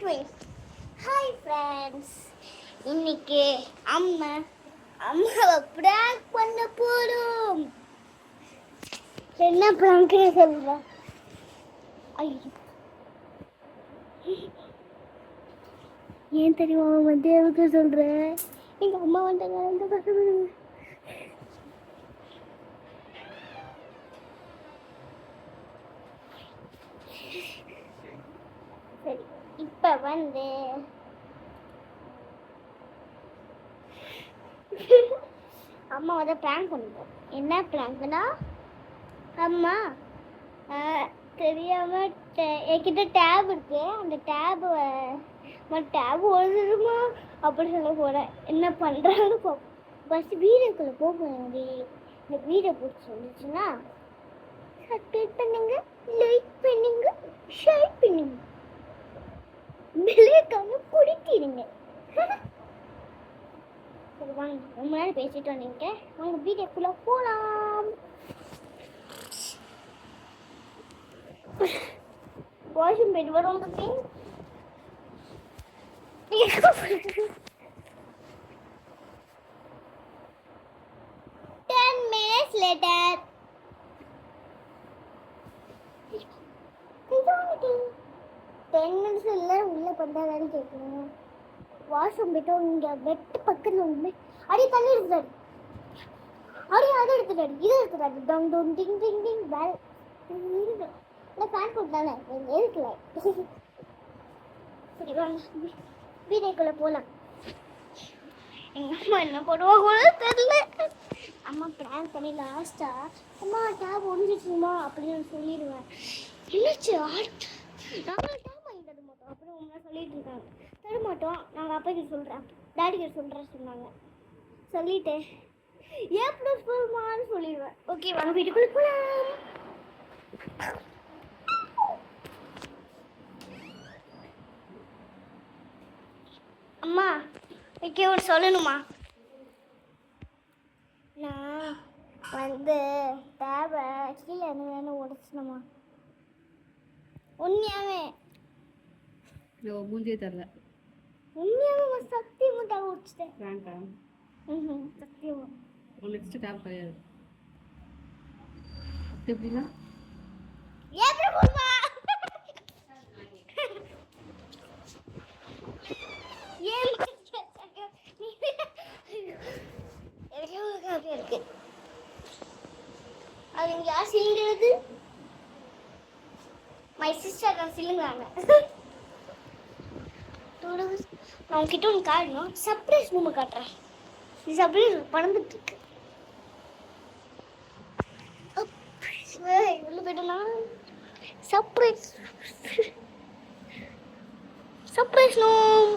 doing? Hi friends. இன்னைக்கு அம்மாவை prank பண்ண போறோம். என்ன பிராங்க் சொல்ற? ஐயோ, ஏன் தெரியுமா வந்து எதுக்கு சொல்ற? எங்க அம்மா வந்தாங்க. சரி, இப்ப வந்து அம்மா வந்து பிராங்க் பண்ணுவோம். என்ன பிராங்க்னா, அம்மா தெரியாம என்கிட்ட டேப் இருக்கு, அந்த டேப் ஒழுதுமா அப்படி சொல்ல போறேன். என்ன பண்றான்னு ஃபர்ஸ்ட் வீடியோக்குள்ள போகிறேன். இந்த வீடியோ பிடிச்சி வந்துச்சுன்னா சப்ஸ்கிரைப் பண்ணுங்க, லைக் பண்ணுங்க, ஷேர் பண்ணுங்க, பெல்லைக்கான குடிக்கிறீங்க. சரி வாங்க, ரொம்ப நேரம் பேசிட்டு வந்தீங்க, வாங்க வீடியோக்குள்ள போலாம். வாஷிங் பெட் வரும். 10 minutes later. 10 minutes உள்ள பண்றாங்கன்னு கேட்குறேன். வாஷ்ரூம் போயிட்டோம். இங்கே பெட் பக்கத்தில் வந்து அடி தண்ணி எடுத்துட்டாரு, அதை எடுத்துட்டாரு, இதை எடுத்துட்டாரு. டங் டொங் டிங் டிங் டிங் வேலை இல்லை. ஃபேன் போட்டானே எதுக்குல. சரி வாங்க வீடியோக்குள்ளே போகலாம். எங்கள் அம்மா என்ன பண்ணுவாங்க தெரியல. அம்மா பிளான் பண்ணி லாஸ்ட்டாக அம்மா டேப் ஒழிஞ்சிச்சுமா அப்படின்னு சொல்லிடுவேன். இல்லைச்சு நாங்கள் டேப் வாங்கி தர மாட்டோம் அப்படின்னு உங்களை சொல்லிட்டு இருக்காங்க. தர மாட்டோம், நாங்கள் அப்பாக்கு சொல்கிறேன், டாடிக்கு சொல்கிறேன்னு சொன்னாங்க. சொல்லிட்டு ஏன் ப்ளஸ் போமான்னு சொல்லிடுவேன். ஓகே வாங்க வீட்டுக்குள்ளே போகலாம். அம்மா ஓகே ஒன்று சொல்லணுமா? நான் வந்து டேபை கீழே என்ன உடச்சினமா? உண்மையாவே மூஞ்சே தரல. உண்மையாவே சத்தியமா டேப் உடச்சிட்டேன். சத்தியமா நெக்ஸ்ட் டேப் கிடையாது. எப்படின்னா எப்படி போடுவா? இருக்கு அது இங்க யார் சிலிங்கிறது? மை சிஸ்டர் தான் சிலிங்கிறாங்க. நான் உங்ககிட்ட ஒன்று காட்டணும், சர்ப்ரைஸ் ரூம் காட்டுறேன். சர்ப்ரைஸ் பறந்துட்டு இருக்கு. உள்ள போயிட்டோம்னா சர்ப்ரைஸ் ரூம்.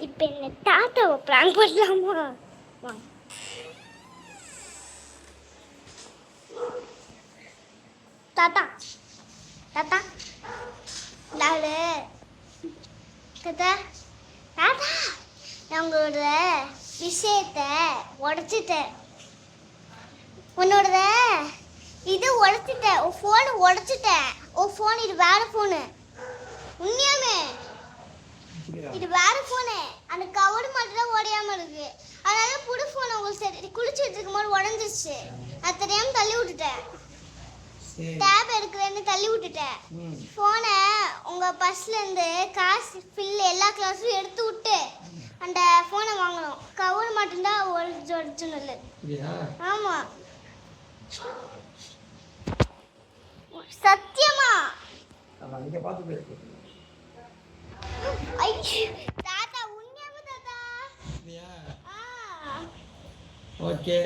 இப்ப என்ன தாத்தாவை பிராங்க் பண்ணலாமா? தாத்தா தாத்தா நாலு தாத்தா தாத்தா நான் உங்களோட விஷயத்தை உடைச்சிட்டேன். உன்னோட இது உடைச்சிட்டேன், உன் ஃபோனு உடைச்சிட்டேன். உன் ஃபோன் இது வேற ஃபோனு. உண்மையாமே இது வேற ஃபோனு. அந்த கவர் மட்டும் தான் உடையாம இருக்கு. அதனால புது ஃபோன் உங்களுக்கு குளிச்சுட்டு இருக்கும் போது உடஞ்சிருச்சு. நான் தெரியாம தள்ளி விட்டுட்டேன். டேப் எடுக்கிறேன்னு தள்ளி விட்டுட்டேன். ஃபோனை உங்க பஸ்ல இருந்து காசு ஃபில் எல்லா கிளாஸும் எடுத்து விட்டு அந்த ஃபோனை வாங்கணும். கவர் மட்டும்தான் ஒரிஜினல். ஆமா சத்தியமா. தாத்தா உண்மையாவே தாத்தா. ஓகே,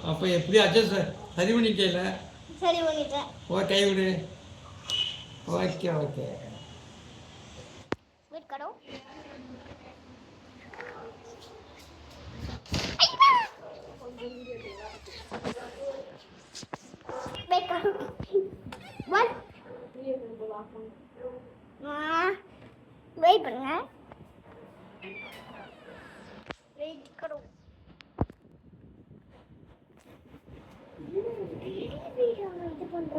அப்போ எப்படி அட்ஜஸ்ட் சரி பண்ணிட்டேல? சரி பண்ணிட்டேன். ஓகே விடு. ஓகே ஓகே வெயிட் करो. வெயிட் करो. वन வெயிட் பண்ணுங்க.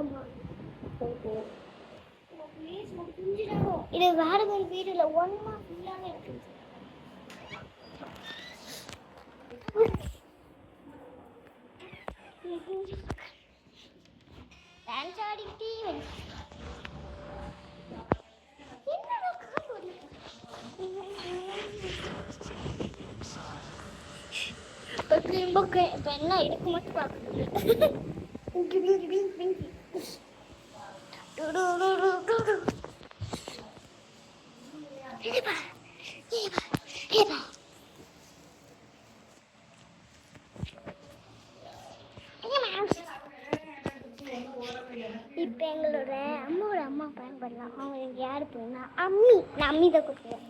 ஆமா. இது வேற ஒரு வீடு இல்லை ஒன்மா ஃபுல்லாகவே இருக்கு. டான்ஸ் ஆடிக்கிட்டே வந்து என்னடா கால் வரல. இப்போ என்ன எடுக்க மட்டும் பார்க்குறது. இப்போ எங்களோட அம்மாவோட அம்மா பயன் பண்ணலாம். அவங்க எனக்கு யார் போனா அம்மி. நான் அம்மி தான் கொடுத்தேன்.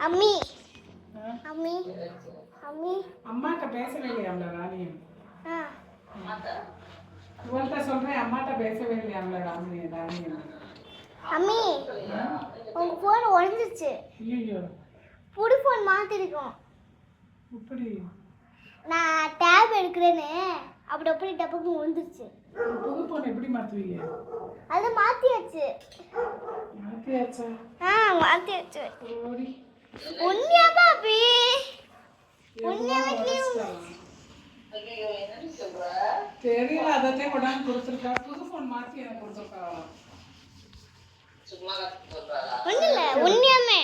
அம்மி அம்மி அம்மி அம்மாட்ட பேசவே இல்லையாம்ல ராணி? ஆ இவள்கிட்ட சொல்றேன், அம்மாட்ட பேசவே இல்லையாம்ல ராணி? அம்மி உங்க ஃபோன் உடஞ்சிருச்சு. ஐயோ, புது ஃபோன் மாற்றிருக்கோம். இப்படி நான் டேப் எடுக்கிறேன்னு அப்படி டப்புக்கு விழுந்துருச்சு. புது போன் எப்படி மாத்துவீங்க? அதை மாற்றியாச்சு. மாத்தியாச்சா? ஆ மாற்றியாச்சு. ஓடி உண்மையா பாப்பி? உண்மையாவே தெரியல, அதத்தையும் கொண்டாந்து கொடுத்துருக்கா. புது போன் மாத்தி எனக்கு கொடுத்துருக்கா. ஒன்றும் இல்லை உண்மையாமே.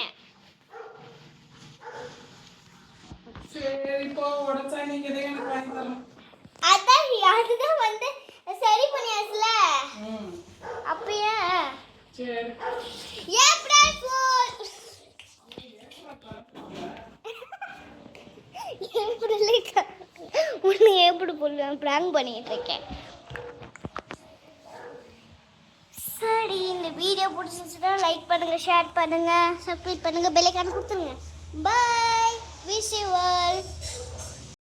சரி, இப்போ உடச்சா நீங்க இதை எனக்கு வாங்கி தரணும். அதுதான் வந்து சரி பண்ணியாச்சுல. அப்பயே சரி, ஏப்ரல் ஃபூல். உன்னை எப்படி சொல்லுவேன்? பிராங்க் பண்ணிட்டு இருக்கேன். சரி, இந்த வீடியோ பிடிச்சிருச்சுன்னா லைக் பண்ணுங்க, ஷேர் பண்ணுங்க, சப்ஸ்கிரைப் பண்ணுங்க, பெல் ஐகான் கொடுத்துருங்க. பை. Wish you all.